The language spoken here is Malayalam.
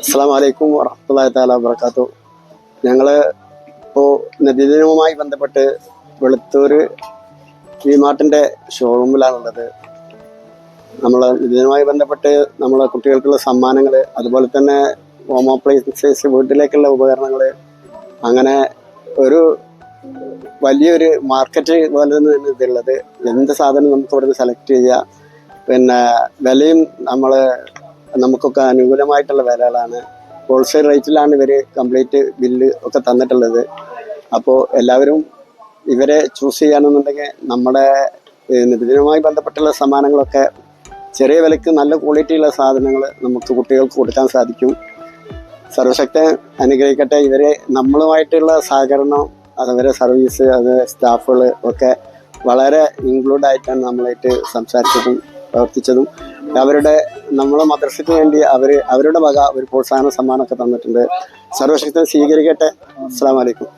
അസ്സലാമു അലൈക്കും വറഹ്മത്തുള്ളാഹി തആല വബറകാതുഹു. ഞങ്ങള് ഇപ്പോൾ നബിദിനവുമായി ബന്ധപ്പെട്ട് വെളുത്തൂർ വിമാർട്ടിന്റെ ഷോറൂമിലാണുള്ളത്. നമ്മളെ നബിദിനവുമായി ബന്ധപ്പെട്ട് നമ്മളെ കുട്ടികൾക്കുള്ള സമ്മാനങ്ങൾ, അതുപോലെ തന്നെ ഹോം അപ്ലയൻസസ്, വീട്ടിലേക്കുള്ള ഉപകരണങ്ങൾ, അങ്ങനെ ഒരു വലിയൊരു മാർക്കറ്റ് പോലെ തന്നെയാണ് ഇതുള്ളത്. എന്ത് സാധനം നമുക്ക് ഇവിടുന്ന് സെലക്ട് ചെയ്യാം. പിന്നെ വിലയും നമുക്കൊക്കെ അനുകൂലമായിട്ടുള്ള വിലകളാണ്. ഹോൾസെയിൽ റേറ്റിലാണ് ഇവർ കംപ്ലീറ്റ് ബില്ല് ഒക്കെ തന്നിട്ടുള്ളത്. അപ്പോൾ എല്ലാവരും ഇവരെ ചൂസ് ചെയ്യാനെന്നുണ്ടെങ്കിൽ നമ്മുടെ നബിദിനവുമായി ബന്ധപ്പെട്ടുള്ള സമ്മാനങ്ങളൊക്കെ ചെറിയ വിലയ്ക്ക് നല്ല ക്വാളിറ്റിയുള്ള സാധനങ്ങൾ നമുക്ക് കുട്ടികൾക്ക് കൊടുക്കാൻ സാധിക്കും. സർവശക്തൻ അനുഗ്രഹിക്കട്ടെ. ഇവരെ നമ്മളുമായിട്ടുള്ള സഹകരണം, അവരെ സർവീസ്, അത് സ്റ്റാഫുകൾ ഒക്കെ വളരെ ഇൻക്ലൂഡ് ആയിട്ടാണ് നമ്മളായിട്ട് സംസാരിച്ചതും പ്രവർത്തിച്ചതും. നമ്മളെ മദ്രസയ്ക്ക് വേണ്ടി അവരുടെ വക ഒരു പ്രോത്സാഹന സമ്മാനമൊക്കെ തന്നിട്ടുണ്ട്. സർവശക്തൻ സ്വീകരിക്കട്ടെ. അസ്സലാമു അലൈക്കും.